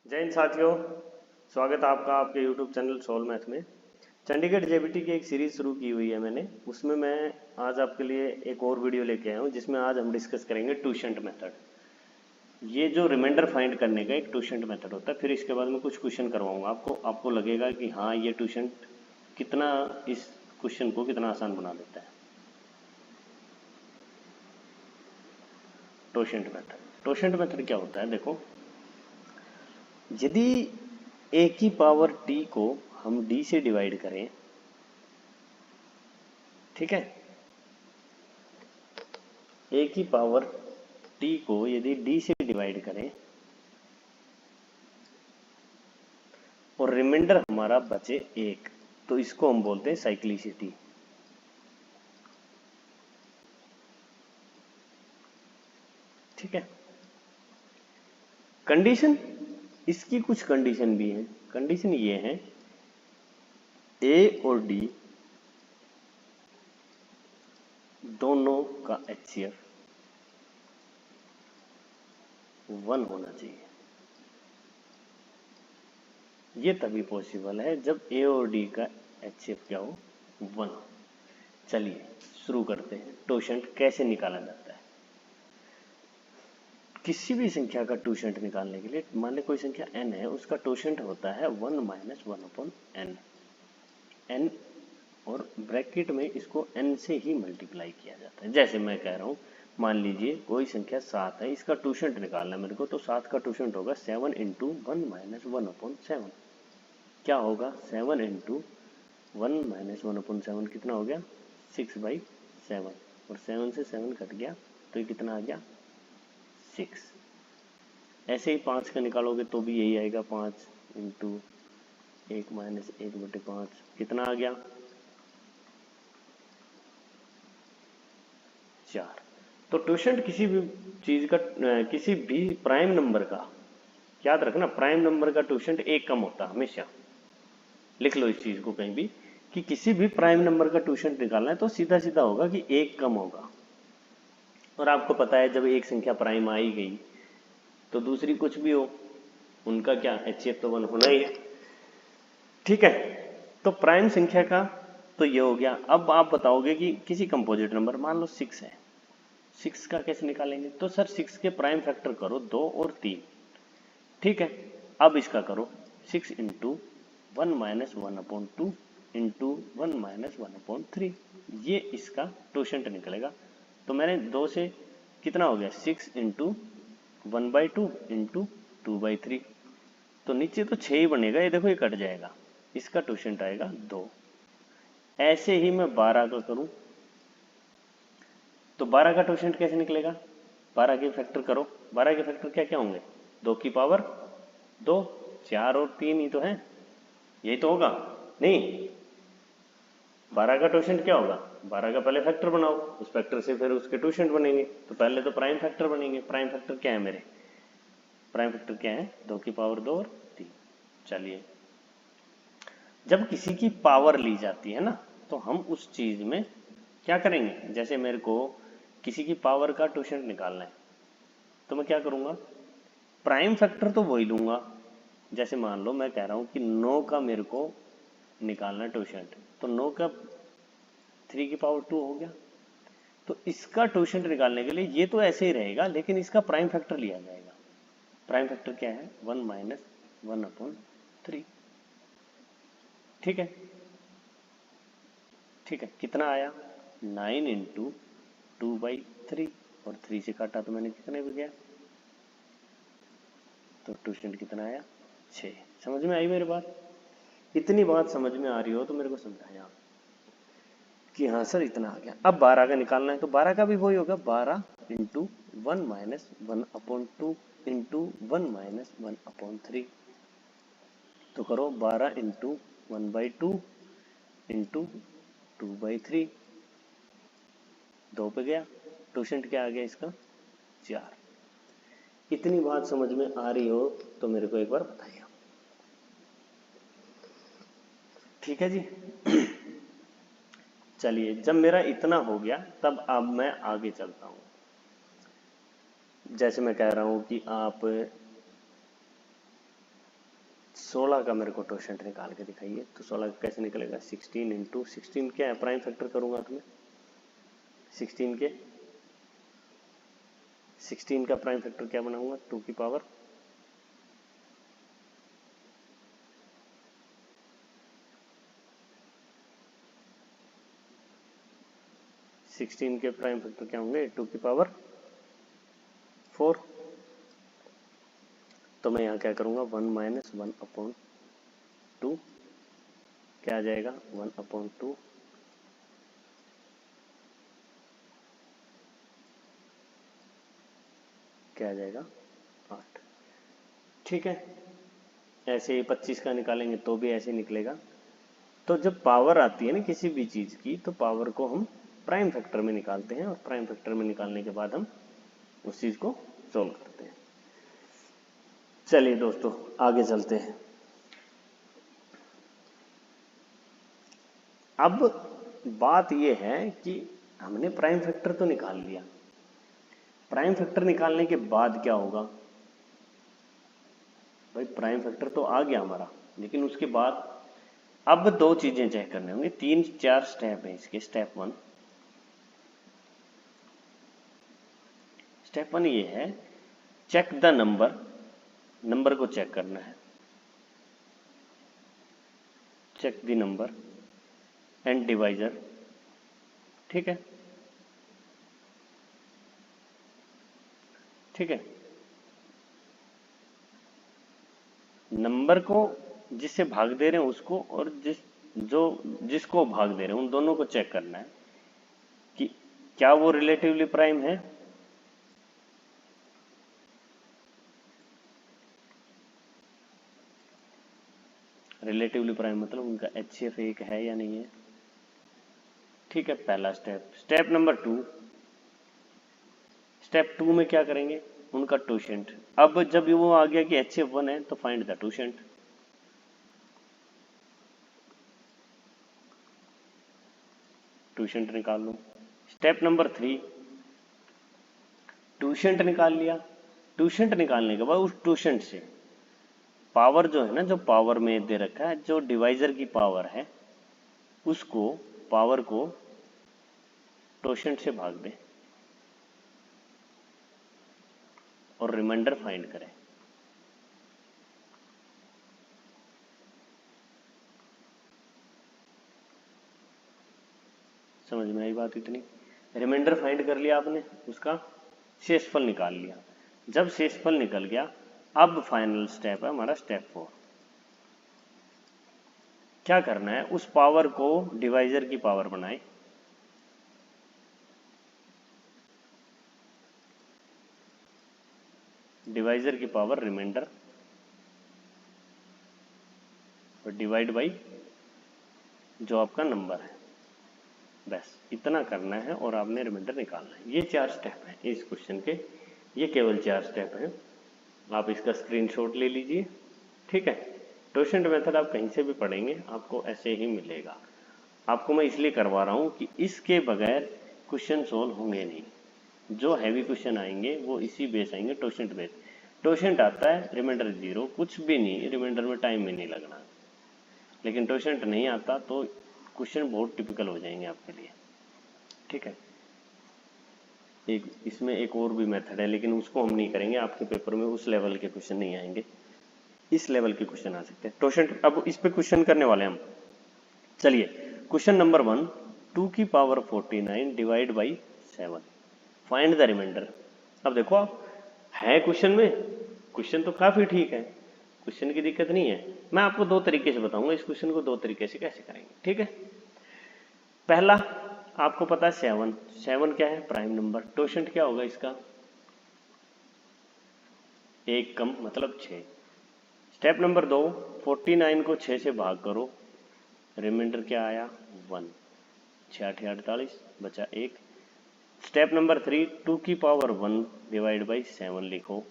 जय हिंद साथियों। स्वागत है आपका आपके YouTube चैनल सोल मैथ में। चंडीगढ़ जेबीटी की एक सीरीज शुरू की हुई है मैंने, उसमें मैं आज आपके लिए एक और वीडियो लेके आया हूँ जिसमें आज हम डिस्कस करेंगे ट्यूशेंट मेथड। ये जो रिमाइंडर फाइंड करने का एक ट्यूशेंट मेथड होता है। फिर इसके बाद में कुछ क्वेश्चन करवाऊंगा आपको लगेगा कि हाँ ये ट्यूशेंट कितना इस क्वेश्चन को कितना आसान बना देता है। ट्यूशेंट मेथड क्या होता है, देखो, यदि a की पावर t को हम d से डिवाइड करें, ठीक है, a की पावर t को यदि d से डिवाइड करें और रिमाइंडर हमारा बचे 1, तो इसको हम बोलते हैं साइक्लिसिटी। ठीक है, कंडीशन, इसकी कुछ कंडीशन भी है। कंडीशन ये है, a और d दोनों का HCF 1 होना चाहिए। ये तभी पॉसिबल है जब a और d का HCF क्या हो, 1। चलिए शुरू करते हैं। ट्यूशेंट कैसे निकाला जाता है। किसी भी संख्या का ट्यूशेंट निकालने के लिए, मान लें कोई संख्या n है, उसका ट्यूशेंट होता है 1 माइनस 1/n। n और ब्रैकेट में इसको n से ही मल्टीप्लाई किया जाता है। जैसे मैं कह रहा हूँ, मान लीजिए कोई संख्या 7 है, इसका ट्यूशेंट निकालना है मेरे को, तो 7 का ट्यूशेंट होगा 7 इंटू 1 माइनस 1/7। क्या होगा, 7 इंटू 1 माइनस 1/7 कितना हो गया, 6/7। और 7 से 7 कट गया तो ये कितना आ गया, 6। ऐसे ही 5 का निकालोगे तो भी यही आएगा, 5 इंटू 1 माइनस 1/5 कितना आ गया, 4। तो ट्यूशेंट किसी भी चीज का, किसी भी प्राइम नंबर का, याद रखना प्राइम नंबर का ट्यूशेंट 1 कम होता है हमेशा। लिख लो इस चीज को कहीं भी, कि किसी भी प्राइम नंबर का ट्यूशेंट निकालना है तो सीधा सीधा होगा कि 1 कम होगा। और आपको पता है जब एक संख्या प्राइम आ ही गई तो दूसरी कुछ भी हो, उनका क्या HCF तो 1 होना ही है। ठीक है, तो प्राइम संख्या का तो ये हो गया। अब आप बताओगे कि किसी कंपोजिट नंबर, मान लो 6 है, 6 का कैसे निकालेंगे। तो सर 6 के प्राइम फैक्टर करो 2 और 3। ठीक है, अब इसका करो 6 इंटू 1 माइनस 1/2 इंटू 1 माइनस 1/3, ये इसका ट्यूशेंट निकलेगा। तो मैंने 2 से कितना हो गया, 6 इंटू 1/2 इंटू 2/3, तो नीचे तो 6 ही बनेगा, ये देखो ये कट जाएगा, इसका ट्यूशेंट आएगा 2। ऐसे ही मैं 12 का करूं तो 12 का ट्यूशेंट कैसे निकलेगा, 12 के फैक्टर करो। 12 के फैक्टर क्या क्या होंगे, 2 की पावर 2, 4 और 3 ही तो है, यही तो होगा नहीं। 12 का ट्यूशेंट क्या होगा, 12 का पहले फैक्टर बनाओ, उस फैक्टर से फिर उसके ट्यूशेंट बनेंगे। तो पहले तो प्राइम फैक्टर बनेंगे। प्राइम फैक्टर क्या है मेरे, प्राइम फैक्टर क्या है, 2 की पावर 2 और 3। चलिए, जब किसी की पावर ली जाती है ना, तो हम उस चीज में क्या करेंगे, जैसे मेरे को किसी की पावर का ट्यूशेंट निकालना है तो मैं क्या करूंगा, प्राइम फैक्टर तो वही लूंगा। जैसे मान लो मैं कह रहा हूं कि 9 का मेरे को निकालना ट्यूशेंट, तो 9 का 3 की पावर 2 हो गया। तो इसका ट्यूशेंट निकालने के लिए ये तो ऐसे ही रहेगा, लेकिन इसका प्राइम फैक्टर लिया जाएगा। प्राइम फैक्टर क्या है, 1 माइनस 1/3। ठीक है, ठीक है, कितना आया, 9 इंटू 2/3, और 3 से काटा तो मैंने कितने भी गया, तो ट्यूशेंट कितना आया, 6। समझ में आई मेरी बात। इतनी बात समझ में आ रही हो तो मेरे को समझाया कि हाँ सर इतना आ गया। अब 12 का निकालना है तो 12 का भी वही होगा, 12 इंटू 1 माइनस 1/2 इंटू 1 माइनस 1/3। तो करो 12 इंटू 1/2 इंटू 2/3, 2 पे गया, ट्यूशेंट क्या आ गया इसका, 4। इतनी बात समझ में आ रही हो तो मेरे को एक बार बताइए। ठीक है जी। चलिए, जब मेरा इतना हो गया तब अब मैं आगे चलता हूं। जैसे मैं कह रहा हूं कि आप 16 का मेरे को टोशेंट निकाल के दिखाइए। तो 16 का कैसे निकलेगा? 16 इंटू 16 क्या है, प्राइम फैक्टर करूंगा तो मैं 16 के 16 का प्राइम फैक्टर क्या बनाऊंगा? 2 की पावर 16 के प्राइम फैक्टर क्या होंगे? 2 की पावर 4। तो मैं यहाँ क्या करूँगा? 1 माइनस 1/2 क्या आ जाएगा? 1/2 क्या आ जाएगा? 8। ठीक है, ऐसे ही 25 का निकालेंगे तो भी ऐसे निकलेगा। तो जब पावर आती है ना किसी भी चीज़ की, तो पावर को हम प्राइम फैक्टर में निकालते हैं और प्राइम फैक्टर में निकालने के बाद हम उस चीज़ को सोल्व करते हैं। चलिए दोस्तों आगे चलते हैं। अब बात यह है कि हमने प्राइम फैक्टर तो निकाल लिया, प्राइम फैक्टर निकालने के बाद क्या होगा? भाई प्राइम फैक्टर तो आ गया हमारा, लेकिन उसके बाद अब दो चीजें चेक करने होंगे। 3-4 स्टेप है इसके। स्टेप वन ये है, चेक द नंबर, नंबर को चेक करना है। Check the number and divisor. ठीक है, ठीक है। नंबर को जिससे भाग दे रहे हैं उसको, और जिसको भाग दे रहे हैं उन दोनों को चेक करना है कि क्या वो रिलेटिवली प्राइम है। रिलेटिवली प्राइम मतलब उनका HCF एक है या नहीं है। ठीक है, पहला स्टेप। स्टेप नंबर 2, स्टेप 2 में क्या करेंगे? उनका टोशेंट। अब जब वो आ गया कि HCF 1 है तो फाइंड द टोशेंट। टोशेंट निकाल लो। स्टेप नंबर 3, टोशेंट निकाल लिया। टोशेंट निकालने के बाद उस टोशेंट से पावर जो है ना, जो पावर में दे रखा है, जो डिवाइजर की पावर है, उसको पावर को टोशेंट से भाग दें और रिमाइंडर फाइंड करें। समझ में आई बात इतनी? रिमाइंडर फाइंड कर लिया आपने, उसका शेषफल निकाल लिया। जब शेषफल निकल गया, अब फाइनल स्टेप है हमारा स्टेप 4। क्या करना है? उस पावर को डिवाइजर की पावर बनाए। डिवाइजर की पावर रिमाइंडर और डिवाइड बाई जो आपका नंबर है। बस इतना करना है और आपने रिमाइंडर निकालना है। ये 4 स्टेप हैं इस क्वेश्चन के, ये केवल 4 स्टेप हैं। आप इसका स्क्रीनशॉट ले लीजिए। ठीक है, टोशेंट मेथड आप कहीं से भी पढ़ेंगे आपको ऐसे ही मिलेगा। आपको मैं इसलिए करवा रहा हूँ कि इसके बगैर क्वेश्चन सोल्व होंगे नहीं। जो हैवी क्वेश्चन आएंगे वो इसी बेस आएंगे, टोशेंट बेस। टोशेंट आता है रिमाइंडर 0, कुछ भी नहीं, रिमाइंडर में टाइम में नहीं लगना। लेकिन टोशेंट नहीं आता तो क्वेश्चन बहुत टिपिकल हो जाएंगे आपके लिए। ठीक है, इसमें एक और भी मेथड है, लेकिन उसको हम नहीं करेंगे। आपके पेपर में उस लेवल के क्वेश्चन नहीं आएंगे, इस लेवल के क्वेश्चन आ सकते हैं। टोशेंट अब इस पे क्वेश्चन करने वाले हम। चलिए, क्वेश्चन नंबर 1, 2 की power 49 divide by 7, find the remainder. अब देखो आप, है क्वेश्चन में, क्वेश्चन तो काफी ठीक है, क्वेश्चन की दिक्कत नहीं है। मैं आपको दो तरीके से बताऊंगा इस क्वेश्चन को, दो तरीके से कैसे करेंगे। ठीक है, पहला आपको पता है 7 क्या है? Prime number. टोशेंट क्या होगा इसका? 1 कम मतलब 6। स्टेप नंबर 2, 49 को 6 से भाग करो, रिमाइंडर क्या आया? 1। 6 8 48 बचा 1। स्टेप नंबर 3, 2 की पावर 1 डिवाइड बाई 7 लिखो।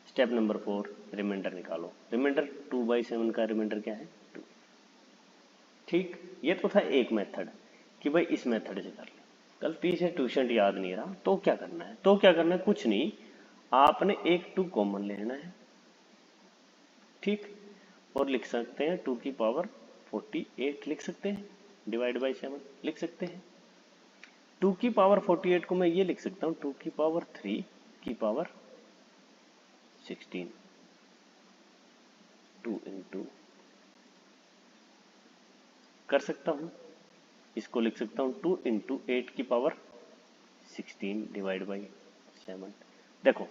स्टेप नंबर 4, रिमाइंडर निकालो। रिमाइंडर 2/7 का रिमाइंडर क्या है? 2। ठीक, ये तो था एक मेथड कि भाई इस मेथड से कर ले। गलती से टोशेंट याद नहीं रहा तो क्या करना है? कुछ नहीं, आपने एक 2 कॉमन लेना है। ठीक। और लिख सकते हैं 2 की पावर 48 लिख सकते हैं, डिवाइड बाई 7 लिख सकते हैं। 2 की पावर 48 को मैं ये लिख सकता हूँ 2 की पावर 3 की पावर 16, 2 इंटू कर सकता हूँ, इसको लिख सकता हूँ 2 इंटू 8 की पावर 16 डिवाइड बाई 7। देखो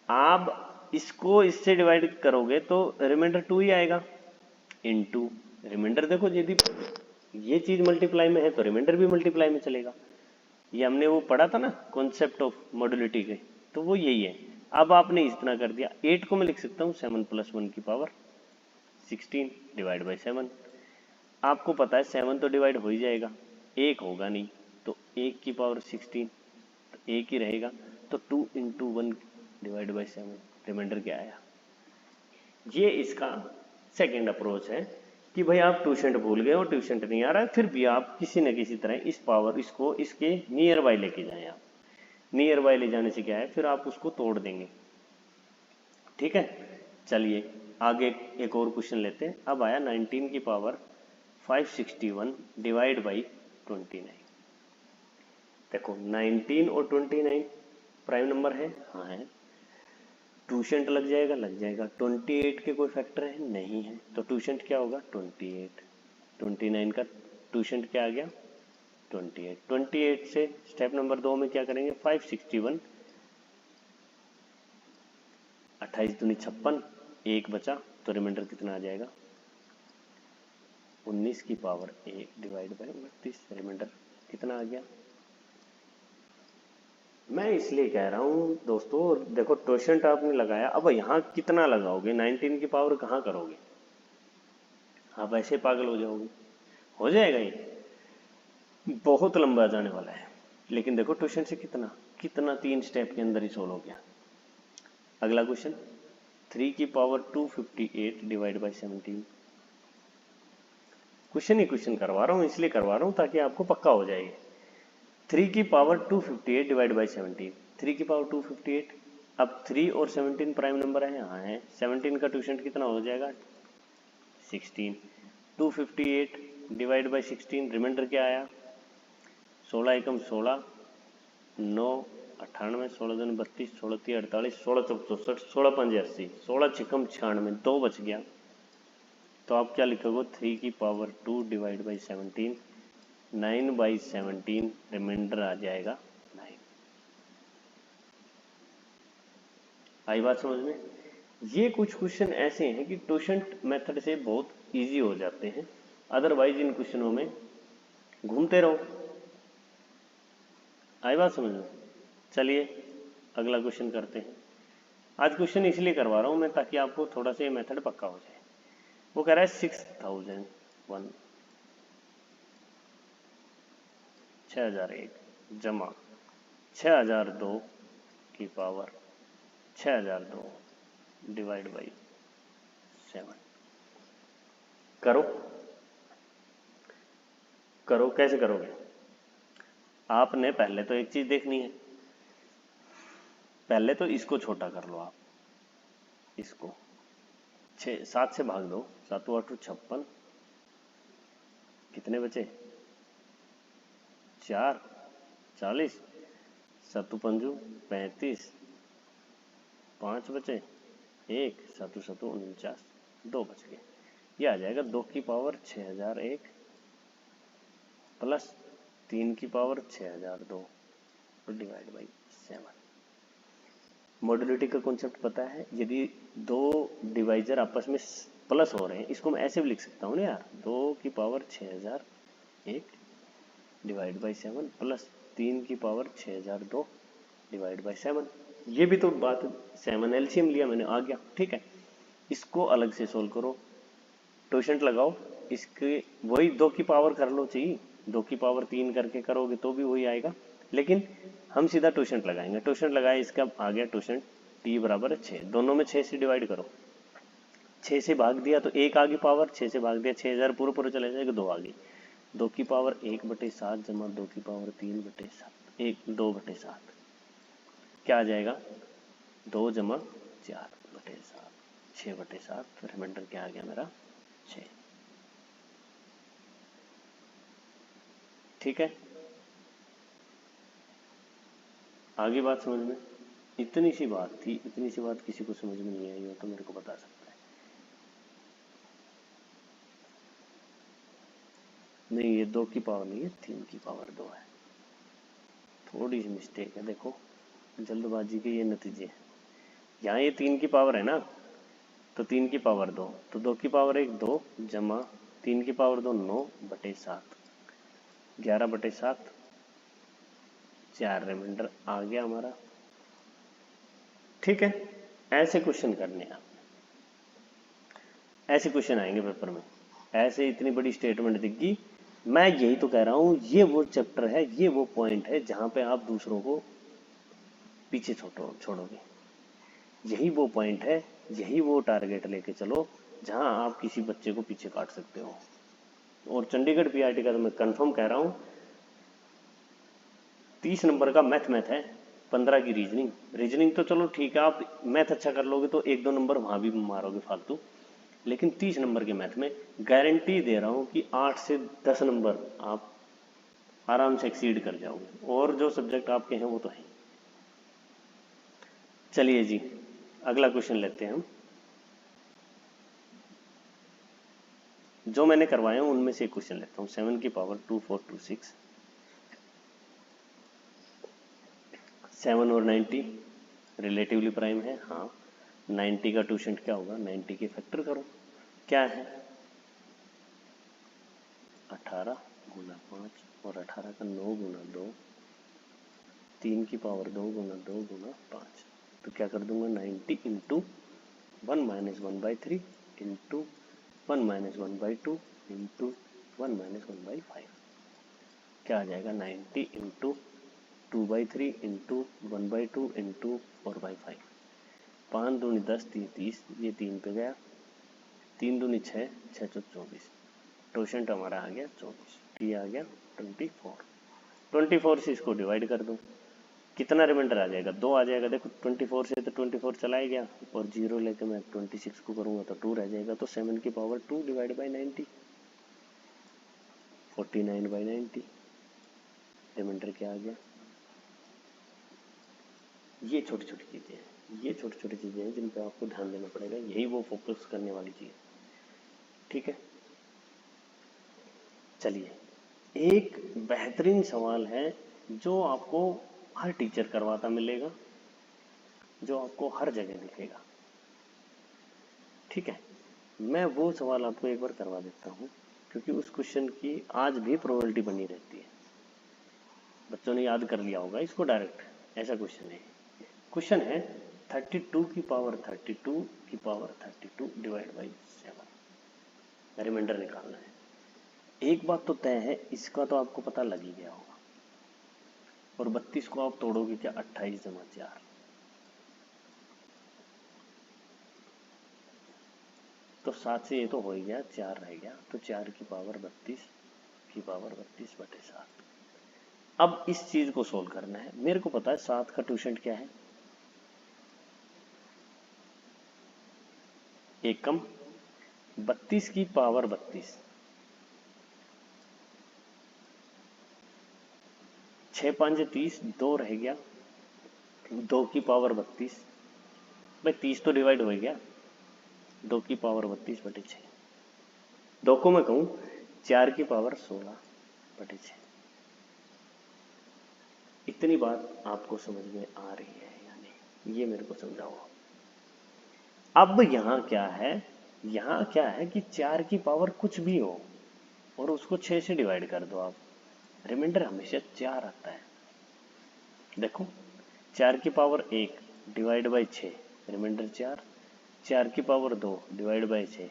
आप इसको इससे डिवाइड करोगे तो रिमाइंडर 2 ही आएगा, इंटू रिमाइंडर। देखो यदि ये चीज मल्टीप्लाई में है तो रिमाइंडर भी मल्टीप्लाई में चलेगा। ये हमने वो पढ़ा था ना कॉन्सेप्ट ऑफ मॉड्यूलिटी के, तो वो यही है। अब आपने इतना कर दिया, 8 को मैं लिख सकता हूँ 7 + 1 की पावर 16 डिवाइड बाई 7। आपको पता है 7 तो डिवाइड हो ही जाएगा, 1 होगा नहीं, तो 1 की पावर 16 तो 1 ही रहेगा, तो 2 इंटू 1 डिवाइड बाई 7 रिमाइंडर क्या आया। ये इसका सेकेंड अप्रोच है कि भाई आप ट्यूशन भूल गए और ट्यूशन नहीं आ रहा है, फिर भी आप किसी न किसी तरह इस पावर इसको इसके नियर बाय लेके जाएं। आप नियर बाय ले जाने से क्या है, फिर आप उसको तोड़ देंगे। ठीक है, चलिए आगे एक और क्वेश्चन लेते हैं। अब आया 19 की पावर 561 डिवाइड बाई 29। देखो 19 और 29 प्राइम नंबर है, हाँ है। ट्यूशेंट लग जाएगा, लग जाएगा। 28 के कोई फैक्टर है, नहीं है, तो ट्यूशेंट क्या होगा 28। 29 का ट्यूशेंट क्या आ गया 28। 28 से स्टेप नंबर 2 में क्या करेंगे, 561 28 दूनी 56, 1 बचा, तो रिमाइंडर कितना आ जाएगा 19 की पावर 1 डिवाइड बाई 29। रिमाइंडर कितना आ गया। मैं इसलिए कह रहा हूँ दोस्तों, देखो ट्यूशेंट आपने लगाया, अब यहाँ कितना लगाओगे, 19 की पावर कहाँ करोगे, आप ऐसे पागल हो जाओगे। हो जाएगा, ये बहुत लंबा जाने वाला है। लेकिन देखो ट्यूशन से कितना कितना 3 स्टेप के अंदर ही सोल्व हो गया। अगला क्वेश्चन 3 की power 258 divide by 17। Question he question करवा रहा हूँ, इसलिए करवा रहा हूँ ताकि आपको पक्का हो जाएगा। 3 की पावर 258 डिवाइड बाई 17। 3 की पावर 258, अब 3 और 17 प्राइम नंबर है, हाँ है। 17 का ट्यूशन कितना हो जाएगा 16। 258 डिवाइड बाई 16, रिमाइंडर क्या आया 16 एकम 16, 9 98, 16 दूनी 32, 16 तीन 48, 16 चौक 64, 16 पंजे 80, 16 छिकम 96, 2 बच गया। तो आप क्या लिखोगे 3 की power 2 divide by 17, 9 by 17, remainder आ जाएगा 9। आई बात समझ में। ये कुछ क्वेश्चन ऐसे हैं कि ट्यूशेंट मेथड से बहुत इजी हो जाते हैं, अदरवाइज इन क्वेश्चनों में घूमते रहो। आई बात समझ में। चलिए अगला क्वेश्चन करते हैं। आज क्वेश्चन इसलिए करवा रहा हूं मैं ताकि आपको थोड़ा सा ये मेथड पक्का हो जाए। वो कह रहा है 6001 6001 जमा 6002 की पावर 6002 डिवाइड बाई 7। करो करो, कैसे करोगे। आपने पहले तो एक चीज देखनी है, पहले तो इसको छोटा कर लो। आप इसको 7 से भाग दो, 7 8 56, कितने बचे 4 40, 7 5 35, 5 बचे 1, 7 7 49, 2 बच गए। ये आ जाएगा 2 की पावर 6001 प्लस 3 की पावर 6002 डिवाइड बाई 7। मॉड्यूलिटी का कॉन्सेप्ट पता है, यदि दो डिवाइजर आपस में प्लस हो रहे हैं, इसको मैं ऐसे भी लिख सकता हूँ ना यार, 2 की पावर 6001 डिवाइड बाई 7 प्लस 3 की पावर 6002 डिवाइड बाई 7। ये भी तो बात 7 एलसीएम लिया मैंने, आ गया। ठीक है, इसको अलग से सोल्व करो, ट्यूशेंट लगाओ, इसके वही 2 की पावर कर लो, चाहिए 2 की पावर 3 करके करोगे तो भी वही आएगा, लेकिन हम सीधा ट्यूशेंट लगाएंगे। ट्यूशेंट लगाए, इसका आ गया ट्यूशेंट टी बराबर 6, दोनों में 6 से डिवाइड करो, 6 से भाग दिया तो 1 आ गई पावर, 6 से भाग दिया 6000 पूरे पूरे चले जाएगा, 2 आ गई। 2 की पावर 1/7 जमा 2 की पावर 3/7, 2/7 क्या आ जाएगा 2 जमा 4/7। 6/7, रिमाइंडर क्या आ गया मेरा 6। ठीक है, आगे बात समझ में? इतनी सी बात थी, इतनी सी बात किसी को समझ में नहीं आई हो तो मेरे को बता सकता है। नहीं, ये 2 की पावर नहीं है, 3 की पावर 2 है। थोड़ी सी मिस्टेक है, देखो जल्दबाजी के ये नतीजे हैं। यहाँ ये 3 की पावर है ना, तो 3 की पावर 2, तो 2 की पावर 1 2 जमा 3 की पावर 2 9/7, 11/7, 4 रिमाइंडर आ गया हमारा। ठीक है, ऐसे क्वेश्चन करने हैं, ऐसे क्वेश्चन आएंगे पेपर में। ऐसे इतनी बड़ी स्टेटमेंट दिखगी। मैं यही तो कह रहा हूँ, ये वो चैप्टर है, ये वो पॉइंट है जहां पे आप दूसरों को पीछे छोड़ोगे। यही वो पॉइंट है, यही वो टारगेट लेके चलो जहां आप किसी बच्चे को पीछे काट सकते हो। और चंडीगढ़ पीआरटी का तो मैं कंफर्म कह रहा हूँ, 30 नंबर का मैथ है, 15 की रीजनिंग तो चलो ठीक है, आप मैथ अच्छा कर लोगे तो 1-2 नंबर वहां भी मारोगे फालतू, लेकिन 30 नंबर के मैथ में गारंटी दे रहा हूं कि 8 से 10 नंबर आप आराम से एक्सीड कर जाओगे। और जो सब्जेक्ट आपके हैं वो तो है। चलिए जी, अगला क्वेश्चन लेते हैं हम। जो मैंने करवाए हैं उनमें से एक क्वेश्चन लेता हूँ। 7 की पावर 2 4 2 6, 7 और 90 रिलेटिवली प्राइम है। हाँ, 90 का ट्यूशन क्या होगा, 90 के फैक्टर करो, क्या है 18 गुना 5 और 18 का 9 गुना 2, 3 की पावर 2 गुना 2 गुना 5, तो क्या कर दूंगा 90 into 1 minus 1/3 into 1 minus 1/2 into 1 minus 1/5, क्या आ जाएगा 90 इंटू 2/3 इंटू 1/2 इंटू 4/5, 5 दूनी 10 30, ये 3 पे गया, 3 दूनी 6 6 चौक 24, टोशेंट हमारा आ गया 24, ये आ गया 24 से इसको डिवाइड कर दो, कितना रिमाइंडर आ जाएगा 2 आ जाएगा। देखो 24 से तो 24 चला ही गया, और 0 लेके मैं 26 को करूंगा तो 2 रह जाएगा, तो 7 की पावर 2 डिवाइड बाई 90, 49/90, रिमाइंडर क्या आ गया। ये छोटी छोटी चीजें हैं, ये छोटी छोटी चीजें हैं जिन पे आपको ध्यान देना पड़ेगा, यही वो फोकस करने वाली चीज। ठीक है, चलिए एक बेहतरीन सवाल है जो आपको हर टीचर करवाता मिलेगा, जो आपको हर जगह दिखेगा। ठीक है, मैं वो सवाल आपको एक बार करवा देता हूँ, क्योंकि उस क्वेश्चन की आज भी प्रोबेबिलिटी बनी रहती है। बच्चों ने याद कर लिया होगा इसको डायरेक्ट, ऐसा क्वेश्चन है। क्वेश्चन है 32 की पावर 32 की पावर 32 डिवाइड बाई 7, रिमाइंडर निकालना है। एक बात तो तय है, इसका तो आपको पता लग ही गया होगा। और 32 को आप तोड़ोगे क्या, 28 जमा 4, तो 7 से ये तो हो ही गया, 4 रह गया, तो 4 की पावर 32 की पावर 32/7। अब इस चीज को सोल्व करना है। मेरे को पता है 7 का ट्यूशन क्या है, एकम 32 की पावर 32, 6 5 30, 2 रह गया, 2 की पावर 32, भाई 30 तो डिवाइड हो गया, 2 की पावर 32/6, 2 को मैं कहूँ 4 की पावर 16/6। इतनी बात आपको समझ में आ रही है या नहीं, ये मेरे को समझाओ। अब यहाँ क्या है, यहाँ क्या है कि 4 की पावर कुछ भी हो और उसको 6 से डिवाइड कर दो आप, रिमाइंडर हमेशा 4 आता है। देखो 4 की पावर 1 डिवाइड बाई 6, रिमाइंडर 4, 4 की पावर 2 डिवाइड बाई 6,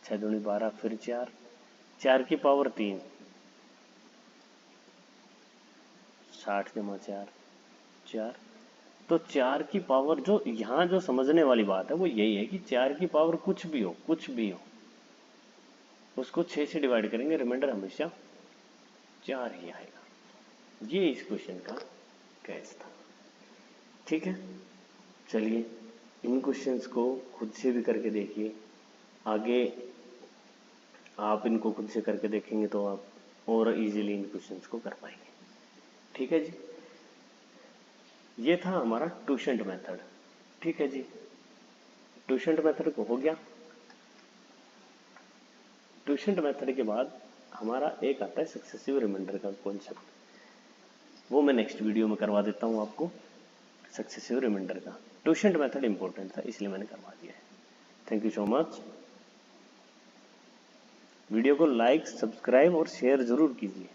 6 दूनी 12, फिर 4, 4 की पावर 3 60 जमा 4 4, तो 4 की पावर, जो यहाँ जो समझने वाली बात है वो यही है कि 4 की पावर कुछ भी हो, कुछ भी हो, उसको 6 से डिवाइड करेंगे, रिमाइंडर हमेशा 4 ही आएगा। ये इस क्वेश्चन का कैच था। ठीक है, चलिए इन क्वेश्चंस को खुद से भी करके देखिए। आगे आप इनको खुद से करके देखेंगे तो आप और इजीली इन क्वेश्चंस को कर पाएंगे। ठीक है जी, ये था हमारा ट्यूशेंट मेथड। ठीक है जी, ट्यूशेंट मेथड को हो गया। ट्यूशेंट मेथड के बाद हमारा एक आता है सक्सेसिव रिमाइंडर का कॉन्सेप्ट, वो मैं नेक्स्ट वीडियो में करवा देता हूँ आपको। सक्सेसिव रिमाइंडर का ट्यूशेंट मेथड इंपॉर्टेंट था इसलिए मैंने करवा दिया है। Thank you so much. Video को लाइक, सब्सक्राइब और शेयर जरूर कीजिए।